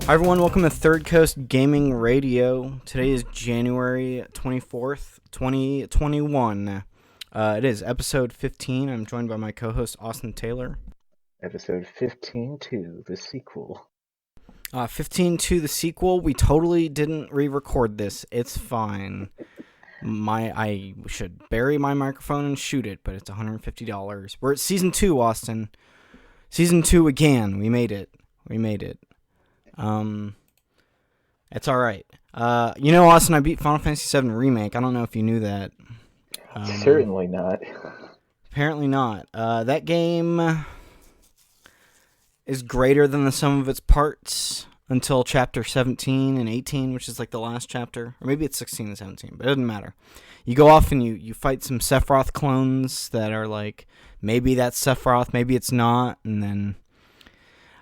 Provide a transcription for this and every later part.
Hi everyone, welcome to Third Coast Gaming Radio. Today is January 24th, 2021. It is episode 15. I'm joined by my co-host Austin Taylor. Episode 15 to the sequel. 15 to the sequel. We totally didn't re-record this. It's fine. I should bury my microphone and shoot it, but it's $150. We're at season 2, Austin. Season 2 again. We made it. It's alright. Austin, I beat Final Fantasy VII Remake. I don't know if you knew that. Certainly not. Apparently not. That game is greater than the sum of its parts until chapter 17 and 18, which is like the last chapter. Or maybe it's 16 and 17, but it doesn't matter. You go off and you fight some Sephiroth clones that are like, maybe that's Sephiroth, maybe it's not, and then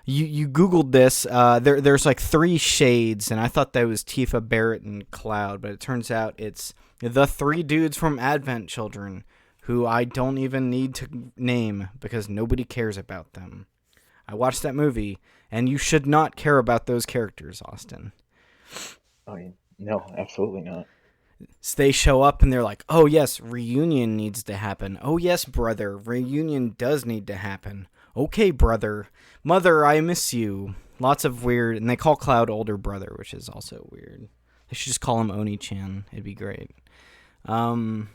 You Googled this. There's like 3 shades, and I thought that was Tifa, Barrett, and Cloud, but it turns out it's the 3 dudes from Advent Children, who I don't even need to name because nobody cares about them. I watched that movie, and you should not care about those characters, Austin. No, absolutely not. So they show up, and they're like, oh yes, reunion needs to happen. Oh yes, brother, reunion does need to happen. Okay, brother. Mother, I miss you. Lots of weird... And they call Cloud older brother, which is also weird. They should just call him Oni-chan. It'd be great. The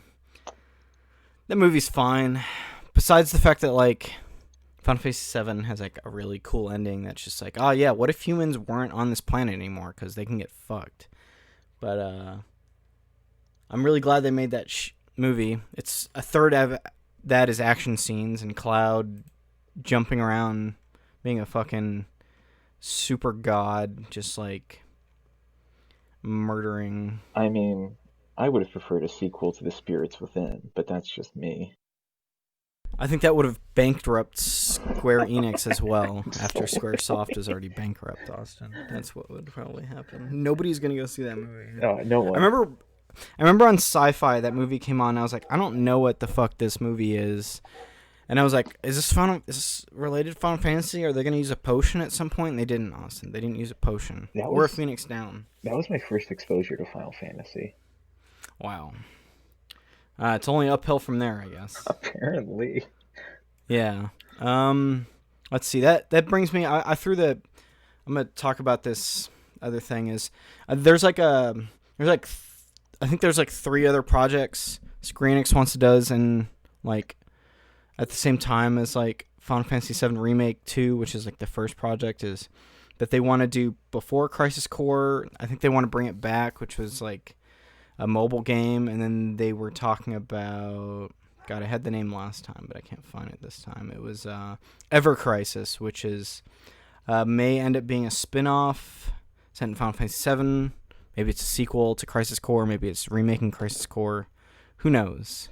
movie's fine. Besides the fact that, like, Final Fantasy VII has, like, a really cool ending that's just like, oh, yeah, what if humans weren't on this planet anymore? Because they can get fucked. But, I'm really glad they made that movie. It's a third of that is action scenes, and Cloud jumping around, being a fucking super god, just like murdering. I mean, I would have preferred a sequel to The Spirits Within, but that's just me. I think that would have bankrupted Square Enix as well, after Squaresoft is already bankrupt, Austin. That's what would probably happen. Nobody's gonna go see that movie. No one. I remember on Sci-Fi that movie came on, and I was like, I don't know what the fuck this movie is. And I was like, is this related to Final Fantasy? Are they going to use a potion at some point? And they didn't, Austin. They didn't use a potion. Or a Phoenix Down. That was my first exposure to Final Fantasy. Wow. It's only uphill from there, I guess. Apparently. Yeah. Let's see. That brings me... I threw the... I'm going to talk about this other thing is... I think there's like 3 other projects Square Enix wants to does, and like... at the same time as like Final Fantasy VII Remake 2, which is like the first project, is that they want to do before Crisis Core. I think they want to bring it back, which was like a mobile game, and then they were talking about... God, I had the name last time, but I can't find it this time. It was Ever Crisis, which is may end up being a spin-off set in Final Fantasy VII. Maybe it's a sequel to Crisis Core. Maybe it's remaking Crisis Core. Who knows?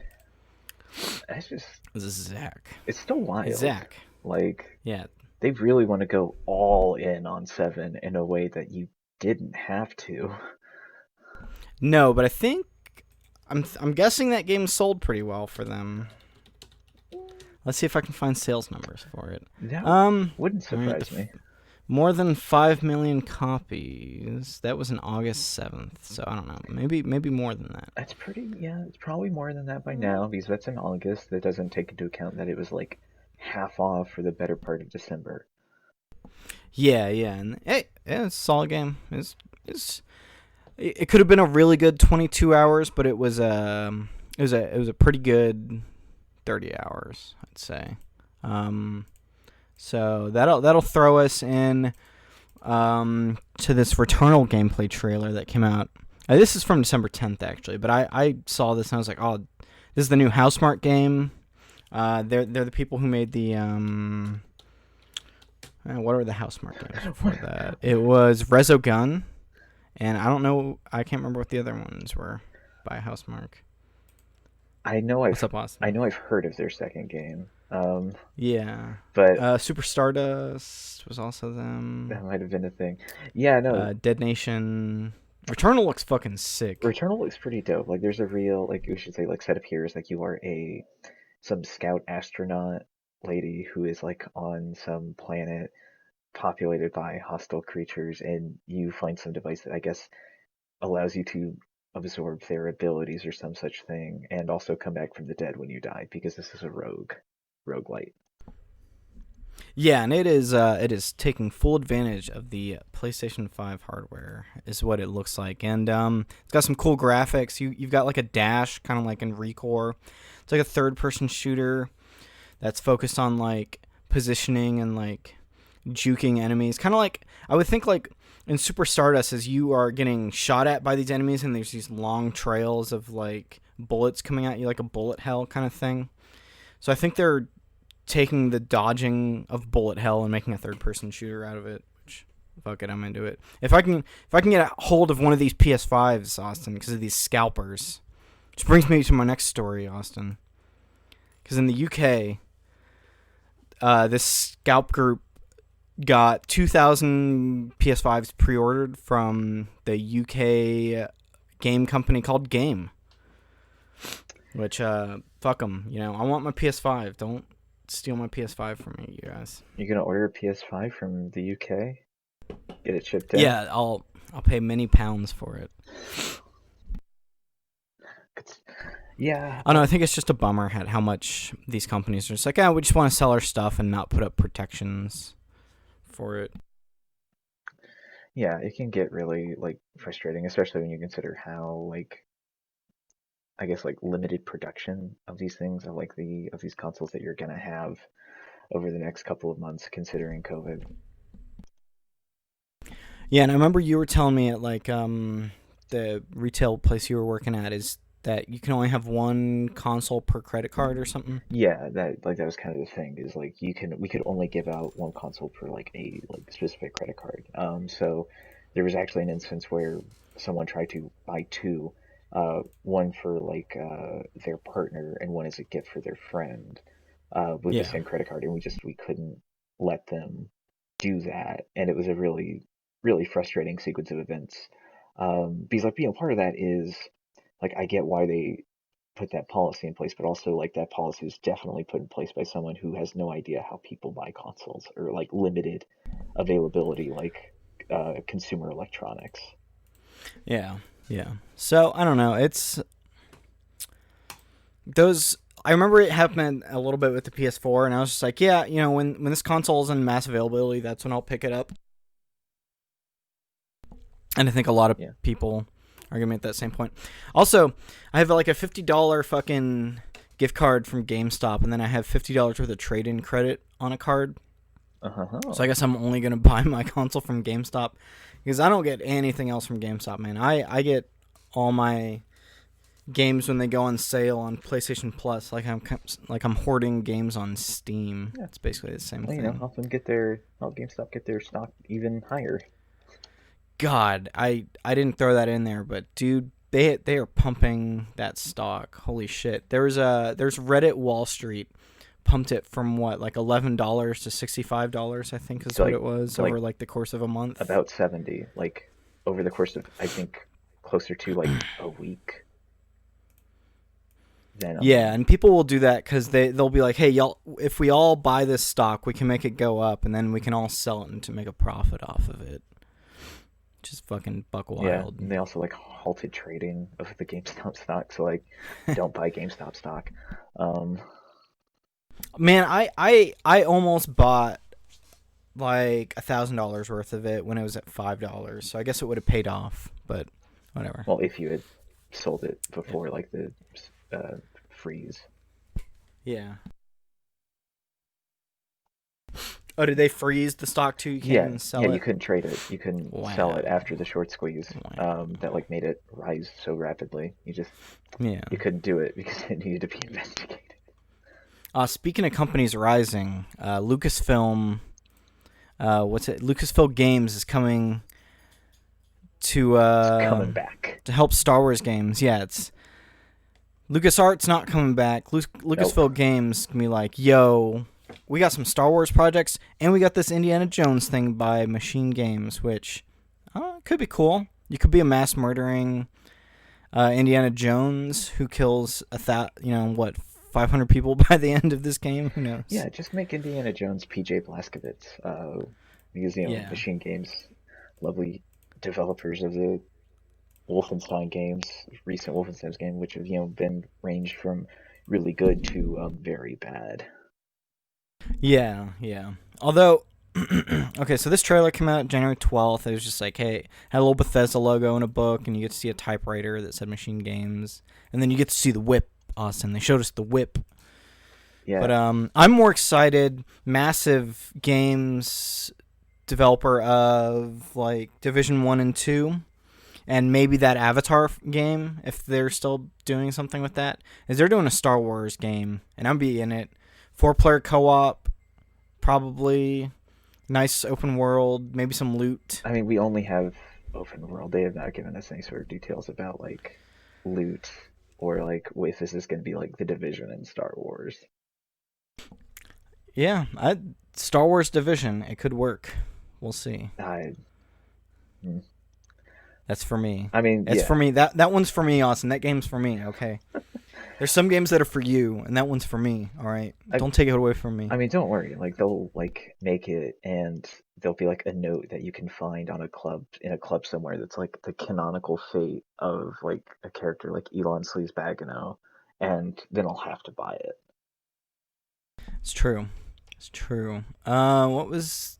That's just... This is Zach. It's still wild. It's Zach. Like, yeah, they really want to go all in on 7 in a way that you didn't have to. No, but I think I'm guessing that game sold pretty well for them. Let's see if I can find sales numbers for it. That wouldn't surprise me. More than 5 million copies. That was on August 7th, so I don't know. Maybe more than that. That's it's probably more than that by now, because that's in August. That doesn't take into account that it was like half off for the better part of December. Yeah, and hey, yeah, it's a solid game. It could have been a really good 22 hours, but it was a pretty good 30 hours, I'd say. So that'll throw us in to this Returnal gameplay trailer that came out. This is from December 10th, actually, but I saw this and I was like, oh, this is the new Housemarque game. They're the people who made the what are the Housemarque games before that? It was Resogun, and I can't remember what the other ones were by Housemarque. What's up, Austin? I know I've heard of their second game. Yeah. But Super Stardust was also them. That might have been a thing. Yeah, no. Dead Nation. Returnal looks fucking sick. Returnal looks pretty dope. Like, there's a real, like, we should say, like, set up here is like you are some scout astronaut lady who is like on some planet populated by hostile creatures, and you find some device that I guess allows you to absorb their abilities or some such thing, and also come back from the dead when you die, because this is a roguelite. Yeah, and it is taking full advantage of the PlayStation 5 hardware, is what it looks like, and it's got some cool graphics. You've got like a dash, kind of like in Recore. It's like a third-person shooter that's focused on like positioning and like juking enemies. Kind of like, I would think like in Super Stardust, as you are getting shot at by these enemies, and there's these long trails of like bullets coming at you, like a bullet hell kind of thing. So I think they're taking the dodging of bullet hell and making a third person shooter out of it. Which, fuck it, I'm into it. If I can get a hold of one of these PS5s, Austin, because of these scalpers, which brings me to my next story, Austin. Because in the UK, this scalp group got 2,000 PS5s pre-ordered from the UK game company called Game. Which, fuck them. You know, I want my PS5. Don't steal my PS5 from me, you guys. You're gonna order a PS5 from the UK? Get it shipped in? Yeah, I'll pay many pounds for it. Yeah. Oh no, I think it's just a bummer at how much these companies are just like, we just want to sell our stuff and not put up protections for it. Yeah, it can get really like frustrating, especially when you consider how like I guess like limited production of these things of like of these consoles that you're gonna have over the next couple of months, considering COVID. Yeah, and I remember you were telling me at like the retail place you were working at is that you can only have one console per credit card or something. Yeah, that was kind of the thing is like we could only give out one console per like a like specific credit card. So there was actually an instance where someone tried to buy two, one for like their partner and one as a gift for their friend, with the Yeah. same credit card, and we couldn't let them do that, and it was a really frustrating sequence of events. Because like part of that is like I get why they put that policy in place, but also like that policy was definitely put in place by someone who has no idea how people buy consoles or like limited availability, like consumer electronics. Yeah. Yeah. So I don't know. It's those. I remember it happened a little bit with the PS4, and I was just like, yeah, you know, when this console is in mass availability, that's when I'll pick it up. And I think a lot of Yeah. people are gonna make that same point. Also, I have like a $50 fucking gift card from GameStop, and then I have $50 worth of trade-in credit on a card. Uh-huh. So I guess I'm only gonna buy my console from GameStop because I don't get anything else from GameStop, man. I get all my games when they go on sale on PlayStation Plus, like I'm hoarding games on Steam. Yeah. It's basically the same Well, thing. help GameStop get their stock even higher. God, I didn't throw that in there, but dude, they are pumping that stock. Holy shit. There's Reddit Wall Street pumped it from what, like $11 to $65, I think is So, what it was over like the course of a month. About 70, like over the course of I think closer to like a week. Then Yeah, and people will do that because they'll be like, hey, y'all, if we all buy this stock, we can make it go up, and then we can all sell it and to make a profit off of it. Just fucking buck wild. Yeah, and they also like halted trading of the GameStop stock, so like don't buy GameStop stock. Man, I almost bought like $1,000 worth of it when it was at $5, so I guess it would have paid off, but whatever. Well, if you had sold it before like the freeze. Yeah. Oh, did they freeze the stock too? You can't even sell it? You couldn't trade it. You couldn't sell it after the short squeeze. That like made it rise so rapidly. You couldn't do it because it needed to be investigated. Speaking of companies rising, Lucasfilm, Lucasfilm Games is coming to it's coming back to help Star Wars games. Yeah, it's LucasArts not coming back. Lucasfilm Games can be like, yo, we got some Star Wars projects, and we got this Indiana Jones thing by Machine Games, which could be cool. You could be a mass murdering Indiana Jones who kills 500 people by the end of this game. Who knows? Yeah, just make Indiana Jones PJ Blazkowicz. because Yeah. Machine Games, lovely developers of the Wolfenstein games, recent Wolfenstein game, which have been ranged from really good to very bad. Yeah, yeah. Although, okay, so this trailer came out January 12th. It was just like, hey, had a little Bethesda logo in a book, and you get to see a typewriter that said Machine Games, and then you get to see the whip, Austin. They showed us the whip. But Yeah, I'm more excited. Massive games developer of like Division 1 and 2, and maybe that Avatar game, if they're still doing something with that, is they're doing a Star Wars game, and I'm be in it. 4-player co-op, probably. Nice open world, maybe some loot. I mean, we only have open world. They have not given us any sort of details about like loot or like if this is going to be like the Division in Star Wars. Yeah, Star Wars Division, it could work. We'll see. I, hmm. That's for me. I mean, It's for yeah. me. That one's for me, Austin. That game's for me, okay? There's some games that are for you, and that one's for me, all right? I, Don't take it away from me. I mean, don't worry. Like they'll like make it, and there'll be like a note that you can find on a club in a club somewhere that's like the canonical fate of like a character like Elon Sleaze-Bagano, and then I'll have to buy it. It's true. It's true. What was...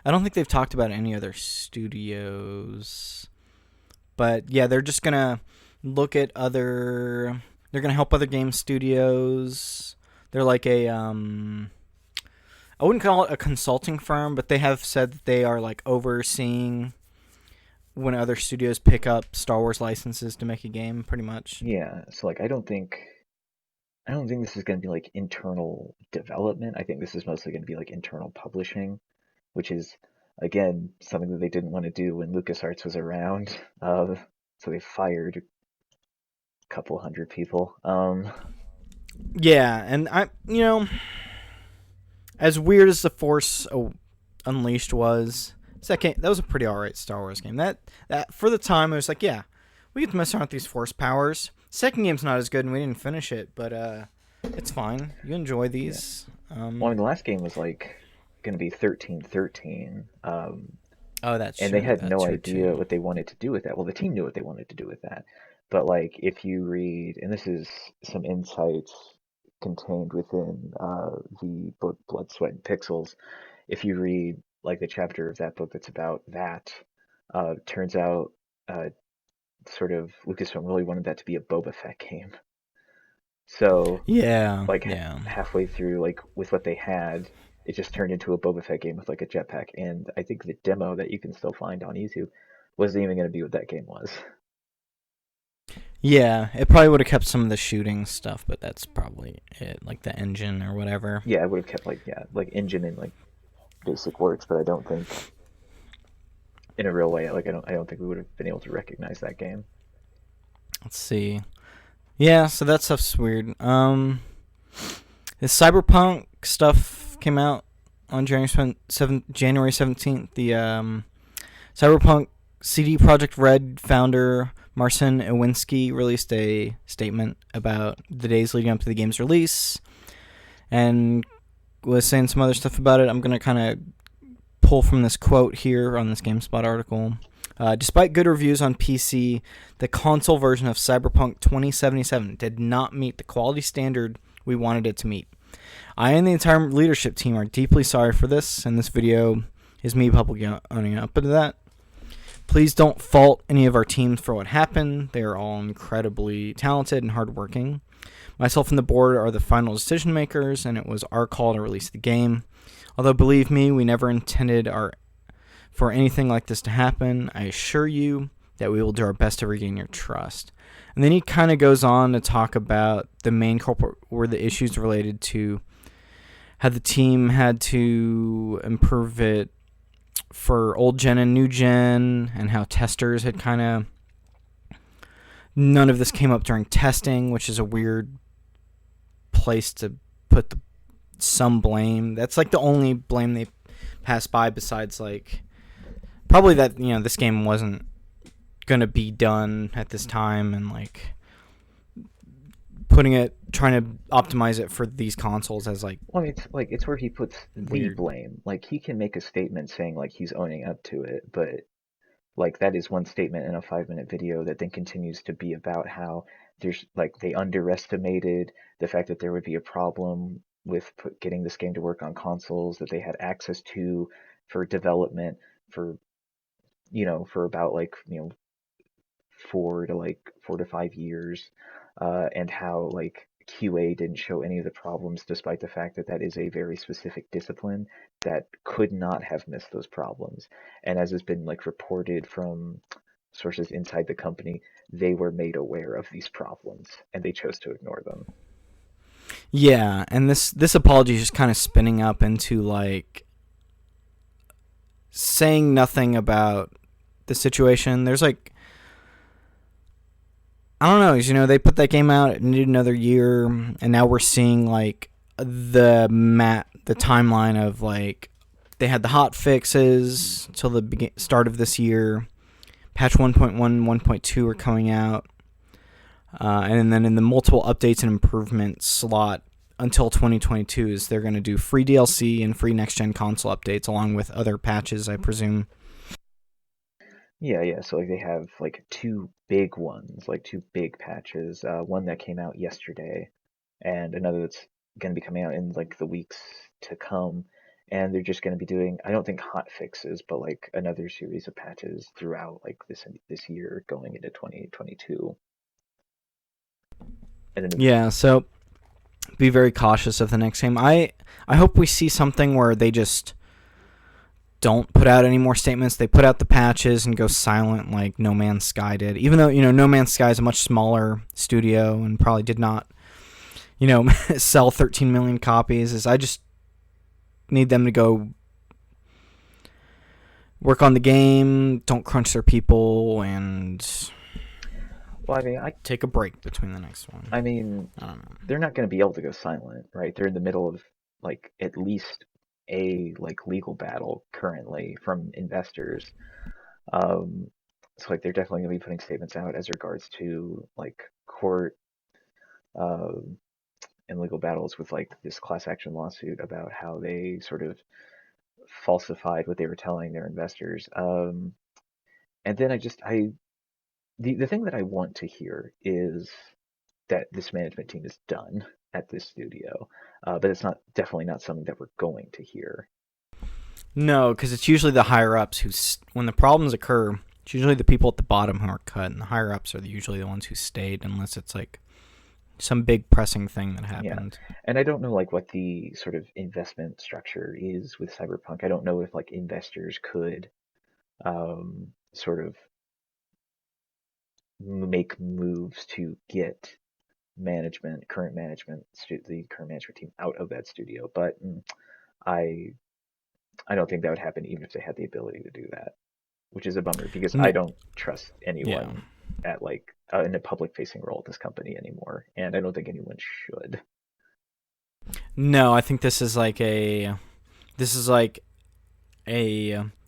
I don't think they've talked about any other studios. But yeah, they're just gonna look at other... They're gonna help other game studios. They're like a... I wouldn't call it a consulting firm, but they have said that they are like overseeing when other studios pick up Star Wars licenses to make a game, pretty much. Yeah. So like, I don't think this is going to be like internal development. I think this is mostly going to be like internal publishing, which is again something that they didn't want to do when LucasArts was around. So they fired a couple hundred people. Yeah, and as weird as the Force Unleashed was, that was a pretty alright Star Wars game. That for the time, it was like, yeah, we get to mess around with these Force powers. Second game's not as good, and we didn't finish it, but it's fine. You enjoy Yeah. these. Well, I mean, the last game was like going to be 1313, Oh, that's and they true. had That's no true idea too. what they wanted to do with that. Well, the team knew what they wanted to do with that, but like if you read, and this is some insights contained within the book Blood, Sweat, and Pixels. If you read like the chapter of that book that's about that, turns out uh, sort of Lucasfilm really wanted that to be a Boba Fett game. So Yeah, like yeah. halfway through, like with what they had, it just turned into a Boba Fett game with like a jetpack. And I think the demo that you can still find on YouTube wasn't even going to be what that game was. Yeah, it probably would have kept some of the shooting stuff, but that's probably it, like the engine or whatever. Yeah, I would have kept like like engine and like basic works, but I don't think in a real way, like I don't think we would have been able to recognize that game. Let's see. Yeah, so that stuff's weird. The Cyberpunk stuff came out on January 17th. The Cyberpunk CD Projekt Red founder Marcin Iwinski released a statement about the days leading up to the game's release and was saying some other stuff about it. I'm going to kind of pull from this quote here on this GameSpot article. Despite good reviews on PC, the console version of Cyberpunk 2077 did not meet the quality standard we wanted it to meet. I and the entire leadership team are deeply sorry for this, and this video is me publicly owning up to that. Please don't fault any of our teams for what happened. They are all incredibly talented and hardworking. Myself and the board are the final decision makers, and it was our call to release the game. Although, believe me, we never intended for anything like this to happen. I assure you that we will do our best to regain your trust. And then he kind of goes on to talk about the main culprit were the issues related to how the team had to improve it for old gen and new gen, and how testers had kind of... None of this came up during testing, which is a weird place to put some blame. That's like the only blame they pass by besides like... Probably that, this game wasn't going to be done at this time, and like trying to optimize it for these consoles as like Well, I mean, it's where he puts the weird. blame. Like he can make a statement saying like he's owning up to it, but like that is one statement in a 5-minute video that then continues to be about how there's like they underestimated the fact that there would be a problem with getting this game to work on consoles that they had access to for development for for about like 4 to 5 years, and how like QA didn't show any of the problems, despite the fact that that is a very specific discipline that could not have missed those problems. And as has been like reported from sources inside the company, they were made aware of these problems and they chose to ignore them. Yeah, and this apology is just kind of spinning up into like saying nothing about the situation. There's like I don't know, they put that game out, it needed another year, and now we're seeing like the timeline of like they had the hot fixes till the start of this year. Patch 1.1, 1.2 are coming out, and then in the multiple updates and improvements slot until 2022 is they're going to do free DLC and free next gen console updates along with other patches, I presume. Yeah, yeah. So like they have like two big ones, like two big patches. One that came out yesterday, and another that's going to be coming out in like the weeks to come. And they're just going to be doing, I don't think hot fixes, but like another series of patches throughout like this year going into 2022. And then Yeah, so be very cautious of the next game. I hope we see something where they just don't put out any more statements. They put out the patches and go silent like No Man's Sky did. Even though, No Man's Sky is a much smaller studio and probably did not, sell 13 million copies. I just need them to go work on the game, don't crunch their people, and well, I mean, I take a break between the next one. I mean, I don't know. they're not going to be able to go silent, right? They're in the middle of like at least a like legal battle currently from investors. Um, so like they're definitely going to be putting statements out as regards to like court um, and legal battles with like this class action lawsuit about how they sort of falsified what they were telling their investors. And then the thing that I want to hear is that this management team is done at this studio, but it's not definitely not something that we're going to hear. No, because it's usually the higher ups who, when the problems occur, it's usually the people at the bottom who are cut, and the higher ups are usually the ones who stayed, unless it's like some big pressing thing that happened. Yeah, and I don't know like what the sort of investment structure is with Cyberpunk. I don't know if like investors could sort of make moves to get the current management team out of that studio, but I I don't think that would happen even if they had the ability to do that, which is a bummer because I No, don't trust yeah. anyone at like in a public facing role at this company anymore, and I don't think anyone should. No, I think this is like a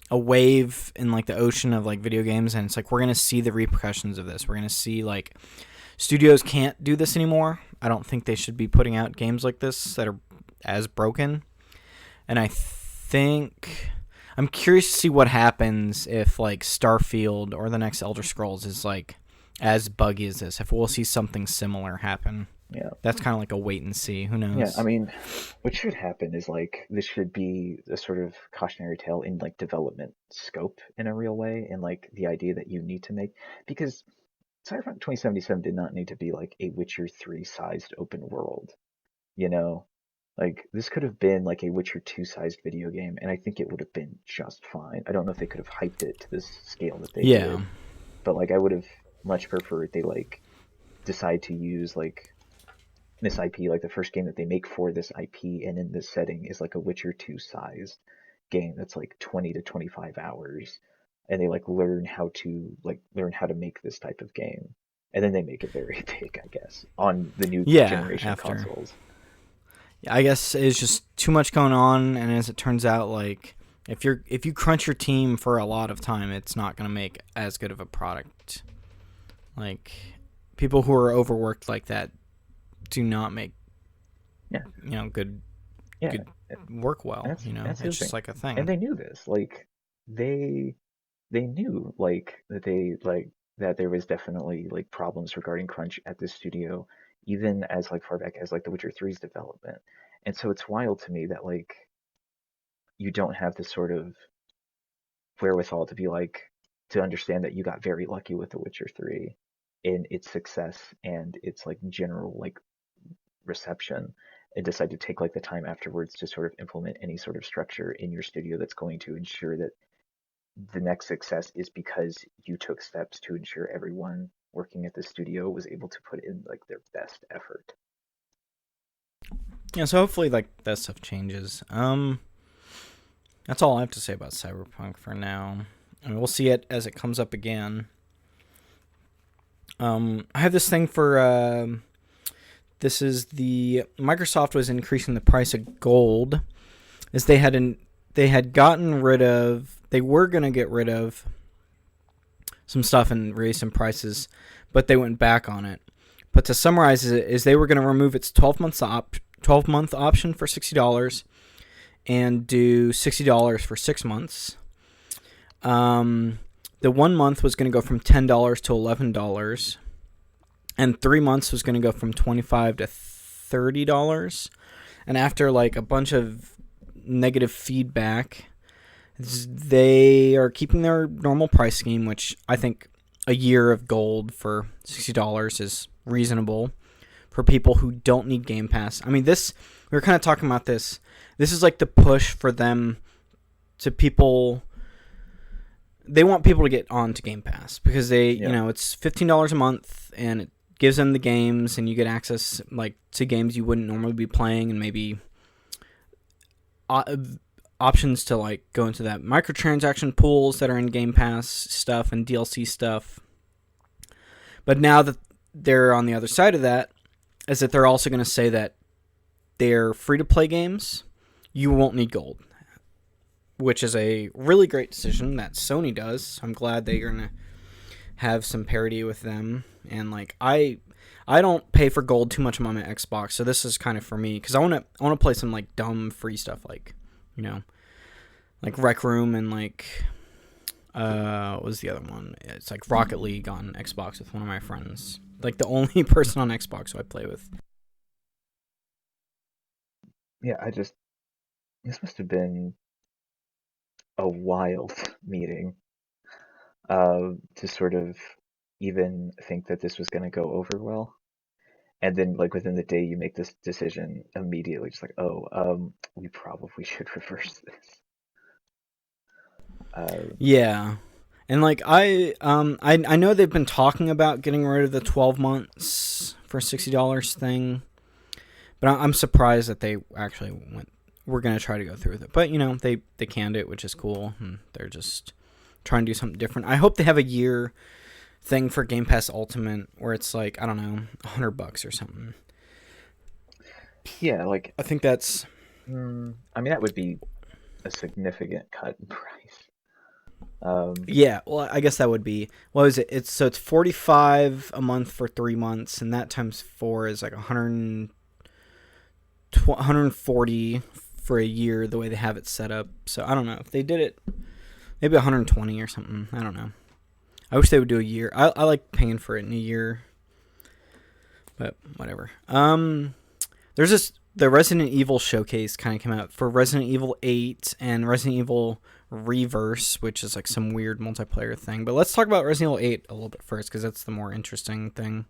wave in like the ocean of like video games, and it's like we're gonna see the repercussions of this. We're gonna see like studios can't do this anymore. I don't think they should be putting out games like this that are as broken. And I'm curious to see what happens if like Starfield or the next Elder Scrolls is like as buggy as this. If we'll see something similar happen. Yeah. That's kind of like a wait and see. Who knows? Yeah, I mean, what should happen is like this should be a sort of cautionary tale in like development scope in a real way, and like the idea that you need to make because Cyberpunk 2077 did not need to be like a Witcher 3 sized open world, you know? Like this could have been like a Witcher 2 sized video game, and I think it would have been just fine. I don't know if they could have hyped it to this scale that they Yeah. did, but like I would have much preferred they like decide to use like this IP, like the first game that they make for this IP and in this setting is like a Witcher 2 sized game that's like 20 to 25 hours. And they like learn how to make this type of game. And then they make it very big, I guess, on the new Yeah. generation After. consoles. I guess it's just too much going on, and as it turns out, like if you crunch your team for a lot of time, it's not gonna make as good of a product. Like people who are overworked like that do not make Yeah, good yeah. good work well. That's the other It's just thing, like a and thing. they knew this. Like they knew like that there was definitely like problems regarding crunch at this studio, even as like far back as like The Witcher Three's development. And so it's wild to me that like you don't have this sort of wherewithal to be like to understand that you got very lucky with The Witcher 3 in its success and its like general like reception, and decide to take like the time afterwards to sort of implement any sort of structure in your studio that's going to ensure that the next success is because you took steps to ensure everyone working at the studio was able to put in like their best effort. Yeah, so hopefully like that stuff changes. That's all I have to say about Cyberpunk for now. I mean, we'll see it as it comes up again. I have this thing for this is the Microsoft was increasing the price of gold, as they had gotten rid of, they were gonna get rid of some stuff and raise some prices, but they went back on it. But to summarize it, is they were going to remove its 12-month option for $60 and do $60 for 6 months. The 1 month was going to go from $10 to $11, and 3 months was going to go from $25 to $30. And after like a bunch of negative feedback, they are keeping their normal price scheme, which I think a year of gold for $60 is reasonable for people who don't need Game Pass. I mean, we were kind of talking about this. This is like the push for them to people. They want people to get on to Game Pass because it's $15 a month and it gives them the games and you get access like to games you wouldn't normally be playing, and maybe options to like go into that microtransaction pools that are in Game Pass stuff and DLC stuff. But now that they're on the other side of that, is that they're also going to say that they're free to play games, you won't need gold, which is a really great decision that Sony does. I'm glad they're going to have some parity with them. And like I don't pay for gold too much on my Xbox, so this is kind of for me because I want to play some like dumb free stuff like like Rec Room and like what was the other one? It's like Rocket League on Xbox with one of my friends. Like the only person on Xbox who I play with. Yeah, this must have been a wild meeting to sort of even think that this was going to go over well. And then, like, within the day, you make this decision immediately, just like, we probably should reverse this. Yeah. And like I know they've been talking about getting rid of the 12 months for $60 thing, but I'm surprised that they actually we're going to try to go through with it. But they canned it, which is cool, and they're just trying to do something different. I hope they have a year thing for Game Pass Ultimate where it's like, I don't know, $100 or something. Yeah, like I think that's I mean that would be a significant cut in price. Yeah, well, I guess that would be, what is it? It's $45 a month for 3 months, and that times 4 is like 140 for a year the way they have it set up. So I don't know if they did it, maybe 120 or something. I don't know. I wish they would do a year. I like paying for it in a year, but whatever. There's the Resident Evil showcase kind of came out for Resident Evil 8 and Resident Evil Reverse, which is like some weird multiplayer thing. But let's talk about Resident Evil 8 a little bit first, because that's the more interesting thing.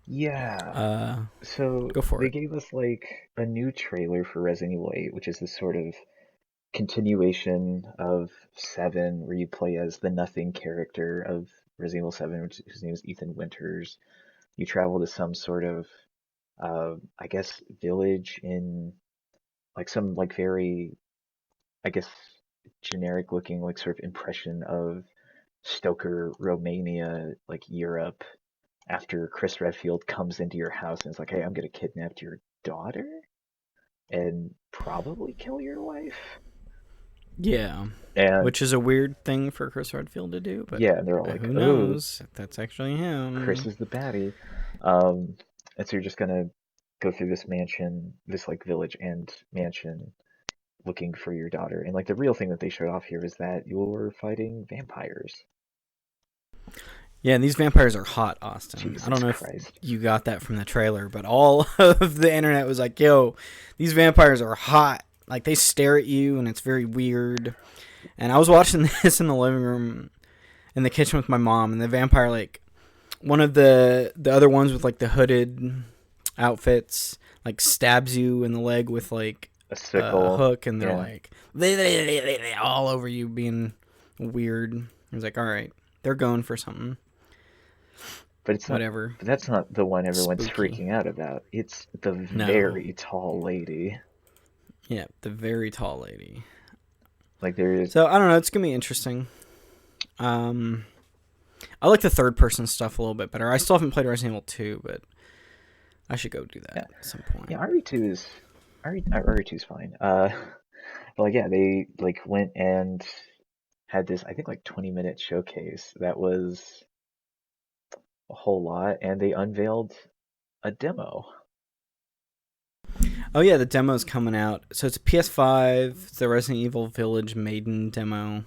Yeah. So go for they it. gave us like a new trailer for Resident Evil 8, which is this sort of continuation of 7, where you play as the nothing character of Resident Evil 7, whose name is Ethan Winters. You travel to some sort of, I guess, village in like some like very, I guess, generic looking like sort of impression of Stoker, Romania, like Europe, after Chris Redfield comes into your house and is like, hey, I'm gonna kidnap your daughter and probably kill your wife. Yeah, And which is a weird thing for Chris Redfield to do, but yeah, they're all like, who oh, knows if that's actually him. Chris is the baddie. Um, And so you're just gonna go through this mansion, this like village and mansion, looking for your daughter. And like the real thing that they showed off here is that you're fighting vampires. Yeah, and these vampires are hot, Austin. I don't Jesus know if Christ. you got that from the trailer, but all of the internet was like, yo, these vampires are hot. Like, they stare at you, and it's very weird. And I was watching this in the living room, in the kitchen with my mom, and the vampire, like, one of the other ones with, like, the hooded outfits, like, stabs you in the leg with, like, A a sickle. hook, and they're Yeah. like, all over you being weird. I was like, all right, they're going for something. But it's not, Whatever. but that's not the one everyone's Spooky. freaking out about. It's the No. very tall lady. Yeah, the very tall lady. Like there is, So I don't know. It's gonna be interesting. Um, I like the third person stuff a little bit better. I still haven't played Resident Evil 2, but I should go do yeah, that at some point. yeah, RE2 is RE2 is fine. But like yeah, they like went and had this I think like 20-minute showcase that was a whole lot, and they unveiled a demo. Oh yeah, the demo's coming out. So it's a PS5. It's the Resident Evil Village Maiden demo.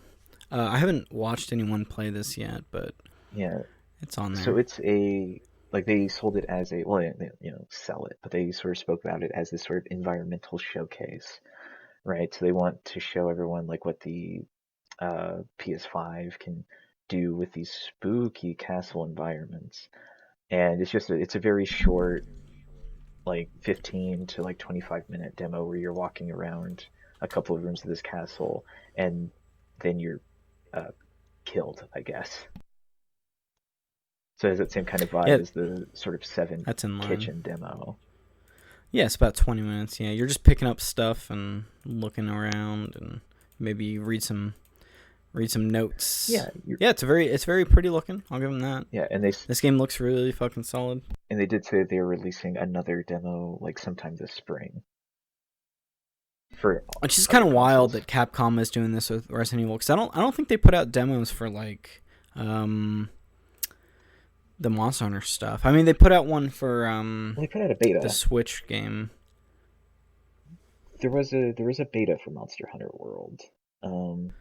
I haven't watched anyone play this yet, but Yeah, it's on so there. it's a like they sold it as a well, they, sell it, but they sort of spoke about it as this sort of environmental showcase, right? So they want to show everyone like what the PS5 can do with these spooky castle environments. And it's a very short, like 15 to like 25-minute demo where you're walking around a couple of rooms of this castle, and then you're uh, killed, I guess. So it has that same kind of vibe Yeah, as the sort of Seven that's in line. Kitchen demo. Yeah, it's about 20 minutes. Yeah, you're just picking up stuff and looking around, and maybe read some notes. Yeah, Yeah, it's very pretty looking. I'll give them that. yeah, This game looks really fucking solid. and they did say they're releasing another demo like sometime this spring for It's just other kind of wild consoles. that Capcom is doing this with Resident Evil, because I don't think they put out demos for like um the Monster Hunter stuff. I mean, they put out one for Well, they put out a the beta. Switch game. There was a beta for Monster Hunter World. Um,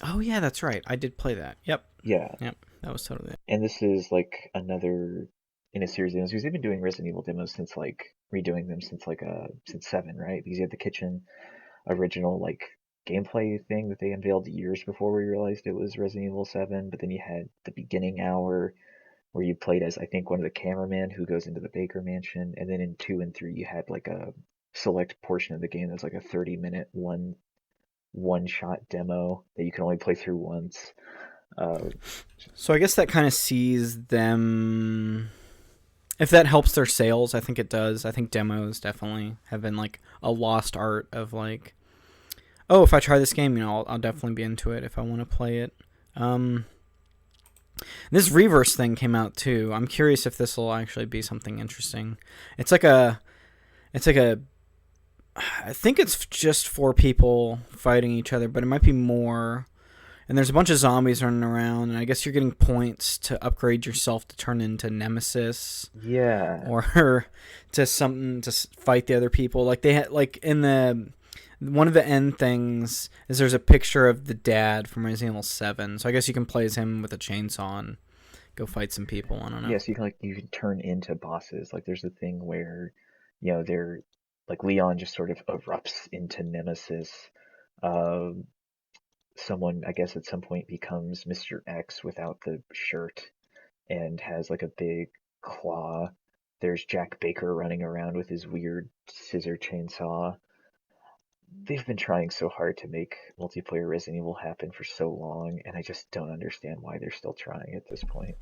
Oh yeah, that's right. I did play that. Yep, yeah, yep, that was totally it. and this is like another in a series of demos because they've been doing Resident Evil demos since like redoing them since like since seven, right? Because you had the kitchen original like gameplay thing that they unveiled years before we realized it was Resident Evil 7, but then you had the beginning hour where you played as I think one of the cameramen who goes into the Baker Mansion, and then in 2 and 3 you had like a select portion of the game that's like a 30-minute one shot demo that you can only play through once. Uh, So I guess that kind of sees them. If that helps their sales, I think it does. I think demos definitely have been like a lost art of like, oh, if I try this game, I'll definitely be into it if I want to play it. Um, this reverse thing came out too. I'm curious if this will actually be something interesting. It's like a I think it's just four people fighting each other, but it might be more. And there's a bunch of zombies running around, and I guess you're getting points to upgrade yourself to turn into Nemesis yeah, or to something to fight the other people. Like they had, like in the one of the end things is there's a picture of the dad from Resident Evil 7. So I guess you can play as him with a chainsaw and go fight some people. I don't know. yeah. So you can turn into bosses. Like there's a thing where, they're like Leon just sort of erupts into Nemesis. Um, Someone I guess at some point becomes Mr. X without the shirt and has like a big claw. There's Jack Baker running around with his weird scissor chainsaw. They've been trying so hard to make multiplayer Resident Evil happen for so long, and I just don't understand why they're still trying at this point.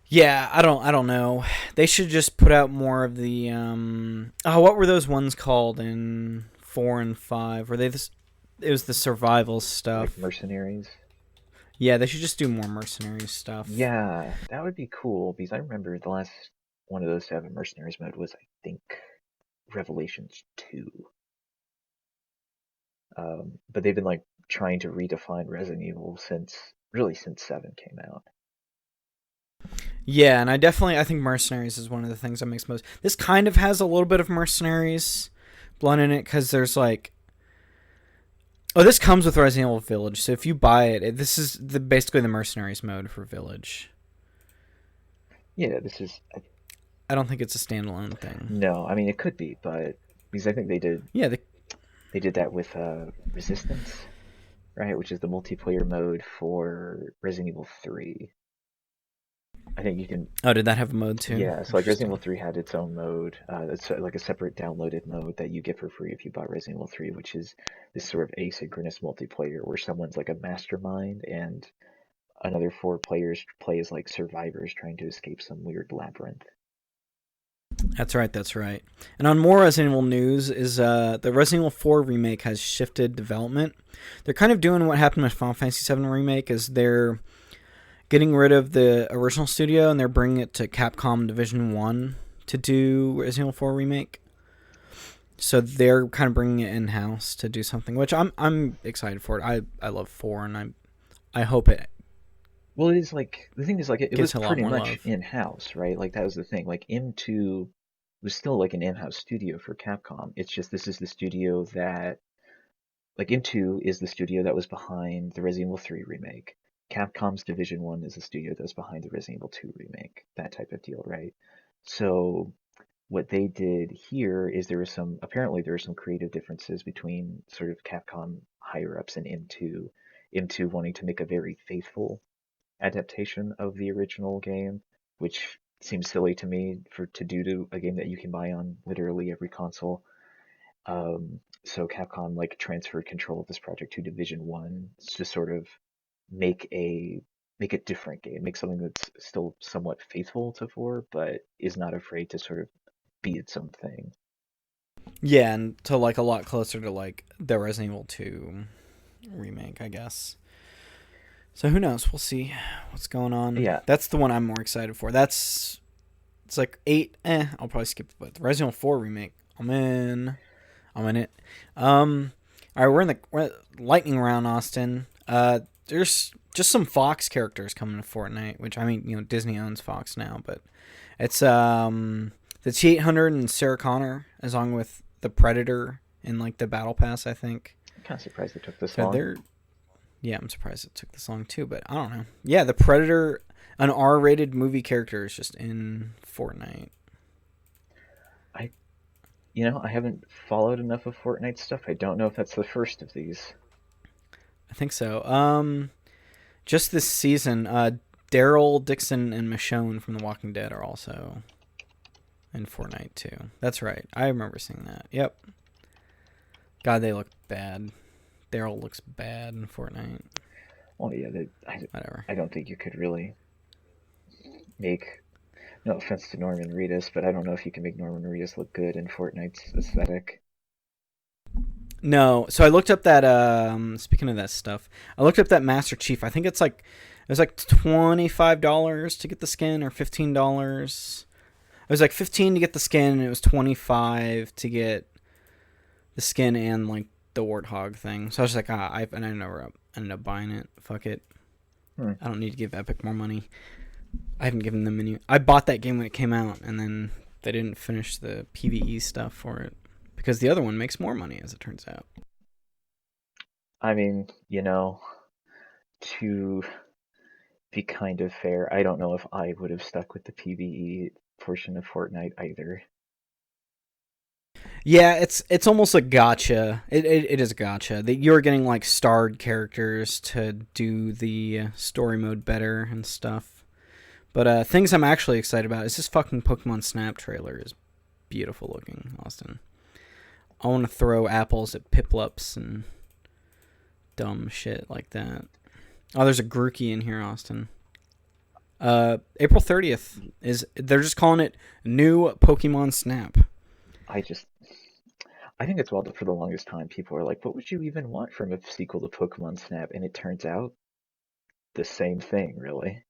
Yeah, I don't know. They should just put out more of the oh, what were those ones called in 4 and 5? Were they this it was the survival Like stuff. Mercenaries. Yeah, they should just do more mercenary stuff. Yeah, that would be cool because I remember the last one of those to have a Mercenaries mode was, I think, Revelations 2. But they've been like trying to redefine Resident Evil since 7 came out. Yeah, and I think Mercenaries is one of the things that makes most. This kind of has a little bit of Mercenaries blood in it because there's like, oh, this comes with Resident Evil Village. So if you buy it, this is basically the Mercenaries mode for Village. Yeah, this is I don't think it's a standalone thing. no. I mean, it could be, but because I think Yeah, they did that with Resistance, right? Which is the multiplayer mode for Resident Evil 3. I think you can. oh, did that have a mode too? Yeah, so like Resident Evil Interesting. 3 had its own mode. It's like a separate downloaded mode that you get for free if you buy Resident Evil 3, which is this sort of asynchronous multiplayer where someone's like a mastermind and another four players play as like survivors trying to escape some weird labyrinth. That's right. That's right. And on more Resident Evil news is the Resident Evil 4 remake has shifted development. They're kind of doing what happened with Final Fantasy 7 remake, is they're getting rid of the original studio and they're bringing it to Capcom Division 1 to do Resident Evil 4 remake. So they're kind of bringing it in house to do something, which I'm excited for it. I love 4 and I hope it Well, it is like the thing is like it was gets a lot pretty more much love. in house, right? Like that was the thing. Like M2 was still like an in-house studio for Capcom. It's just this is the studio that like M2 is the studio that was behind the Resident Evil 3 remake. Capcom's Division 1 is the studio that's behind the Resident Evil 2 remake. That type of deal, right? So what they did here is apparently there were some creative differences between sort of Capcom higher ups and M2. M2 wanting to make a very faithful adaptation of the original game, which seems silly to me for to do to a game that you can buy on literally every console. So Capcom like transferred control of this project to Division One to sort of make a make a different game, make something that's still somewhat faithful to four, but is not afraid to sort of be its own thing. Yeah, and to like a lot closer to like the Resident Evil 2 remake, I guess. So who knows? We'll see what's going on. Yeah, That's the one I'm more excited for. It's like 8. I'll probably skip it, but the Resident Evil 4 remake. I'm in. I'm in it. All right, we're lightning round, Austin. There's just some Fox characters coming to Fortnite, which I mean, Disney owns Fox now, but it's the T-800 and Sarah Connor, along with the Predator in like the Battle Pass, I think. I'm kind of surprised it took this So long. they're yeah, I'm surprised it took this long too, but I don't know. Yeah, the Predator, an R-rated movie character, is just in Fortnite. I I haven't followed enough of Fortnite stuff. I don't know if that's the first of these. I think so. Just this season, Daryl Dixon and Michonne from The Walking Dead are also in Fortnite too. That's right. I remember seeing that. Yep. God, they look bad. Daryl looks bad in Fortnite. Well, yeah, Whatever. I don't think you could really make, no offense to Norman Reedus, but I don't know if you can make Norman Reedus look good in Fortnite's aesthetic. No, so I looked up that. Speaking of that stuff, I looked up that Master Chief. I think it was like $25 to get the skin, or $15. It was like 15 to get the skin, and it was 25 to get the skin and like the warthog thing. So I was just like, and I never ended up buying it. Fuck it. Hmm. I don't need to give Epic more money. I haven't given them any. I bought that game when it came out, and then they didn't finish the PVE stuff for it because the other one makes more money, as it turns out. I mean, to be kind of fair, I don't know if I would have stuck with the PvE portion of Fortnite either. Yeah, it's almost a gotcha. It is a gotcha. That you're getting like starred characters to do the story mode better and stuff. But things I'm actually excited about is this fucking Pokemon Snap trailer is beautiful looking, Austin. I want to throw apples at Piplups and dumb shit like that. Oh, there's a Grookey in here, Austin. April 30th they're just calling it New Pokemon Snap. I just, I think it's well that for the longest time people are like, what would you even want from a sequel to Pokemon Snap? And it turns out the same thing, really.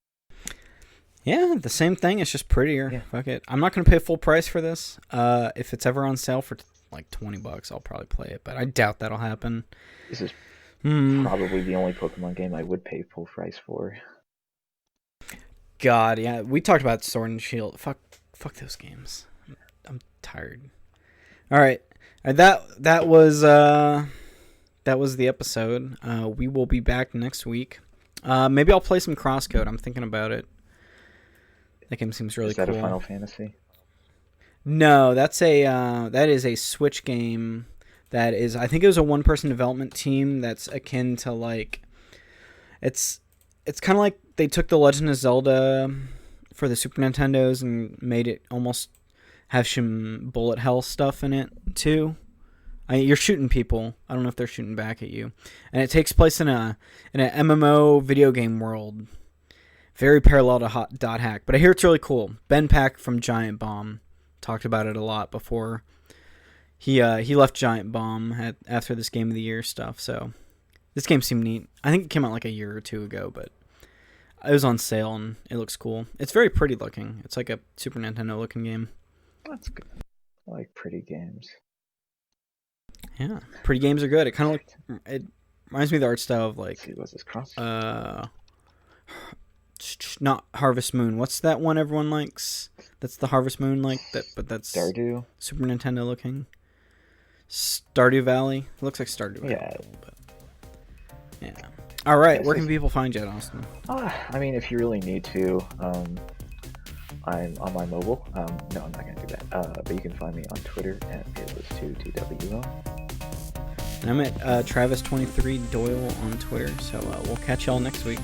Yeah, the same thing. It's just prettier. Yeah, Fuck it. I'm not gonna pay full price for this. If it's ever on sale for like $20, I'll probably play it, but I doubt that'll happen. this is Hmm. probably the only Pokemon game I would pay full price for. God, yeah, we talked about Sword and Shield. Fuck those games. I'm tired. All right, that was the episode. We will be back next week. Maybe I'll play some Crosscode. I'm thinking about it. That game seems really cool. Is that a Final Fantasy? No, that is a Switch game. That is, I think it was a one-person development team that's akin to like, it's kind of like they took the Legend of Zelda for the Super Nintendos and made it almost have some bullet hell stuff in it too. You're shooting people. I don't know if they're shooting back at you, and it takes place in an MMO video game world, very parallel to Dot Hack. But I hear it's really cool. Ben Pack from Giant Bomb talked about it a lot before he left Giant Bomb after this Game of the Year stuff. So this game seemed neat. I think it came out like a year or two ago, but it was on sale and it looks cool. It's very pretty looking. It's like a Super Nintendo looking game. That's good. I like pretty games. Yeah, pretty games are good. It kind of it reminds me of the art style of like. Let's see, what's this cross? Not Harvest Moon. What's that one everyone likes? That's the Harvest Moon like that, but that's Stardew. Super Nintendo looking. Stardew Valley. It looks like Stardew Valley. Yeah. But yeah. All right. Where can people find you at, Austin? I mean, if you really need to, I'm on my mobile. No, I'm not gonna do that. But you can find me on Twitter at fearless2TWO. And I'm at Travis23 Doyle on Twitter. So we'll catch y'all next week.